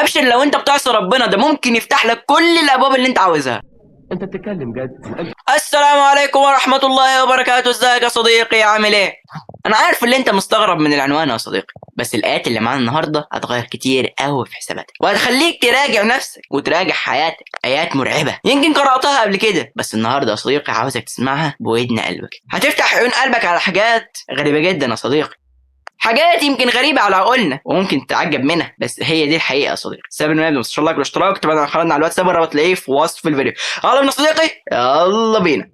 ابشر لو انت بتعصي ربنا ده ممكن يفتح لك كل الابواب اللي انت عاوزها. انت بتتكلم جد؟ السلام عليكم ورحمة الله وبركاته. ازيك يا صديقي؟ عامل ايه؟ انا عارف اللي انت مستغرب من العنوان يا صديقي، بس الايات اللي معانا النهارده هتغير كتير قوي في حساباتك وهتخليك تراجع نفسك وتراجع حياتك. ايات مرعبة يمكن قرأتها قبل كده، بس النهارده يا صديقي عاوزك تسمعها بودن قلبك. هتفتح عيون قلبك على حاجات غريبة جدا يا صديقي، حاجات يمكن غريبة على عقولنا وممكن تتعجب منها، بس هي دي الحقيقة يا صديقي. سيب المنابه، ما تنساش اللايك والاشتراك، تابعنا على الواتساب، الرابط تلاقيه في وصف الفيديو. يلا بينا يا صديقي، يلا بينا.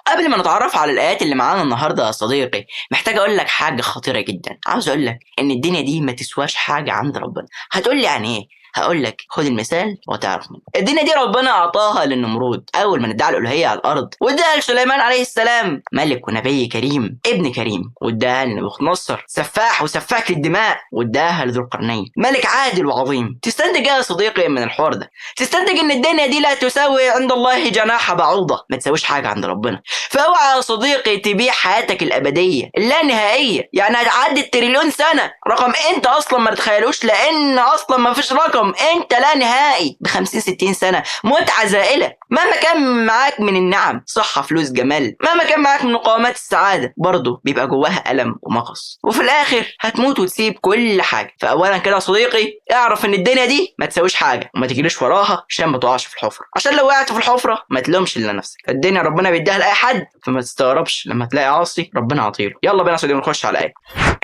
قبل ما نتعرف على الآيات اللي معانا النهارده يا صديقي، محتاج أقول لك حاجة خطيرة جدا. عاوز أقول لك إن الدنيا دي ما تسواش حاجة عند ربنا. هتقول لي يعني إيه؟ هقول لك خد المثال وتعرف منه. الدنيا دي ربنا أعطاها للنمرود أول ما ادعى الألوهية على الأرض، واداها لسليمان عليه السلام ملك ونبي كريم ابن كريم، واداها لنبوخذ سفاح وسفاك للدماء، واداها لذو القرنين ملك عادل وعظيم. تستنتج يا صديقي من الحوار ده؟ تستنتج إن الدنيا دي لا تساوي عند الله جناح بعوضة، ما تساويش حاجة عند ربنا. فاوعى يا صديقي تبيع حياتك الأبدية اللا نهائية، يعني هتعدي التريليون سنة، رقم انت اصلا ما تتخيلوش، لان اصلا ما فيش رقم انت لا نهائي. ب50 60 سنة متعة زائلة. مهما كان معاك من النعم، صحة، فلوس، جمال، مهما كان معاك من مقومات السعادة، برضه بيبقى جواها ألم ومغص، وفي الآخر هتموت وتسيب كل حاجة. فأولا كده يا صديقي اعرف ان الدنيا دي ما تساويش حاجة، وما تجريش وراها عشان ما تقعش في الحفرة، عشان لو وقعت في الحفرة ما تلومش الا نفسك. الدنيا ربنا بيديها لأي حد، فما تستغربش لما تلاقي عاصي ربنا عطيله. يلا بينا يا صديقي نخش على الآية.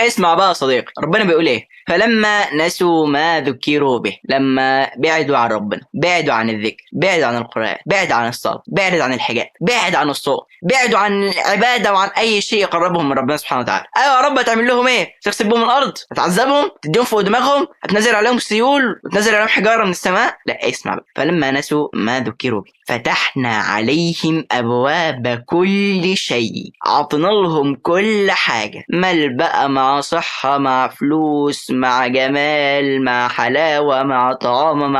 اسمع بقى يا صديقي، ربنا بيقول ايه؟ فلما نسوا ما ذكروا به، لما بعدوا عن ربنا، بعدوا عن الذكر، بعدوا عن القرآن، بعدوا عن الصلاة، بعدوا عن الحجاب، بعدوا عن الصوم، بعدوا عن العبادة وعن أي شيء يقربهم من ربنا سبحانه وتعالى. أيوة يا رب، هتعمل لهم إيه؟ تغسل بهم الأرض؟ هتعذبهم؟ تديهم فوق دماغهم؟ هتنزل عليهم سيول وتنزل عليهم حجارة من السماء؟ لا، اسمع بقى. فلما نسوا ما ذكروا به فتحنا عليهم أبواب كل شيء، عطنا لهم كل حاجة، مال بقى، مع صحة، مع فلوس، مع جمال، مع حلاوة، مع طعام،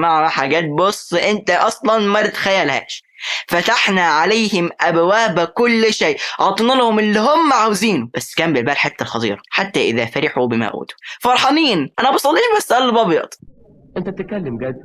مع حاجات بص انت اصلا ما تتخيلهاش. فتحنا عليهم ابواب كل شيء، عطنا لهم اللي هم عاوزينه. بس كان بالبال حتى الخطيرة، حتى اذا فرحوا بما اوتوا. فرحانين، انا بصليش بس قلب ابيض. انت بتتكلم جد؟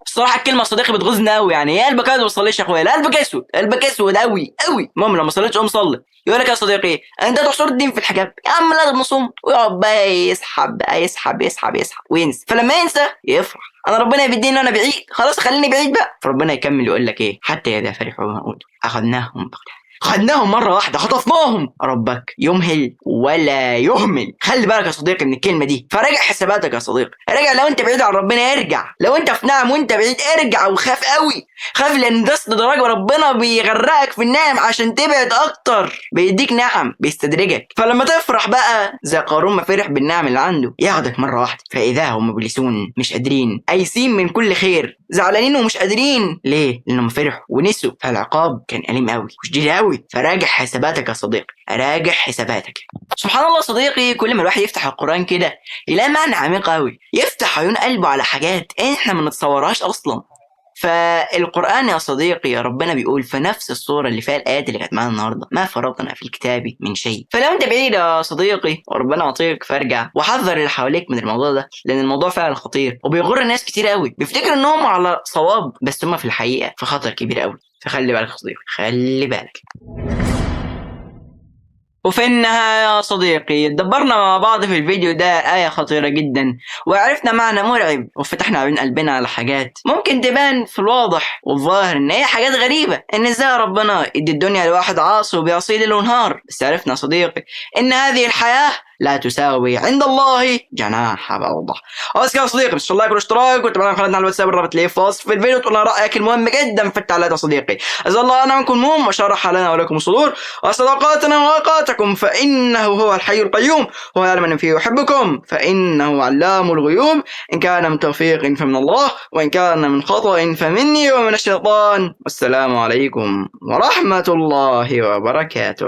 الصراحه الكلمه يا صديقي بتغيظني قوي. يعني ايه قلبك ما بتصليش يا اخويا؟ لا، قلبك اسود، قلبك اسود قوي قوي. المهم لو ما صليتش قوم صلي. يقول لك يا صديقي انت تحصر الدين في الحجاب، يا عم لازم نصوم. ويقعد بقى يسحب بقى، يسحب يسحب يسحب وينسى. فلما ينسى يفرح، انا ربنا بيديني وانا بعيد، خلاص خليني بعيد بقى. فربنا يكمل يقول لك ايه؟ حتى اذا فرحوا بما اوتوا اخذناهم بغتة، خدناهم مرة واحدة، خطفناهم. ربك يمهل ولا يهمل. خلي بالك يا صديقي من الكلمة دي. فراجع حساباتك يا صديقي، راجع. لو انت بعيد عن ربنا ارجع، لو انت في نعم وانت بعيد ارجع، وخاف قوي. خاف، لان ده درجة ربنا بيغرقك في النعم عشان تبعد اكتر. بيديك نعم، بيستدرجك. فلما تفرح بقى زي قارون ما فرح بالنعم اللي عنده، ياخدك مرة واحدة. فاذا هم مبلسون، مش قادرين، ايسين من كل خير، زعلانين ومش قادرين. ليه؟ لانهم فرحوا ونسوا. فالعقاب كان أليم قوي وشديد قوي. فراجع حساباتك يا صديقي، راجع حساباتك. سبحان الله صديقي، كل ما الواحد يفتح القرآن كده يلاقي معنى عميق قوي، يفتح عيون قلبه على حاجات احنا ما نتصورهاش اصلا. فالقرآن يا صديقي ربنا بيقول في نفس الصورة اللي فيها الآيات اللي كانت معانا النهارده: ما فرطنا في الكتاب من شيء. فلو انت بعيد يا صديقي وربنا يعطيك، فارجع وحذر اللي حواليك من الموضوع ده، لأن الموضوع فعلا خطير وبيغر الناس كتير قوي. بيفتكر انهم على صواب، بس هم في الحقيقة في خطر كبير قوي. فخلي بالك يا صديقي، خلي بالك. وفي النهاية يا صديقي دبرنا مع بعض في الفيديو ده آية خطيرة جدا، وعرفنا معنى مرعب، وفتحنا بين قلبنا على حاجات ممكن تبان في الواضح والظاهر ان هي حاجات غريبة، ان ازاي ربنا يدي الدنيا لواحد عاصي وبيعصي ليل ونهار. بس عرفنا يا صديقي ان هذه الحياة لا تساوي عند الله جناح بعوضة. بس كده يا صديقي، مش اللايك والاشتراك، وتابعنا قناتنا على الواتساب، الرابط اللي في وصف الفيديو. تقول لنا رايك المهم جدا في التعليقات يا صديقي. عز الله انا منكم المهم، وشرح لنا ولكم الصدور، وصداقاتنا واوقاتكم، فانه هو الحي القيوم، وهو يعلم ان فيه يحبكم، فانه علام الغيوب. ان كان من توفيق فمن الله، وان كان من خطأ فمني ومن الشيطان. والسلام عليكم ورحمة الله وبركاته.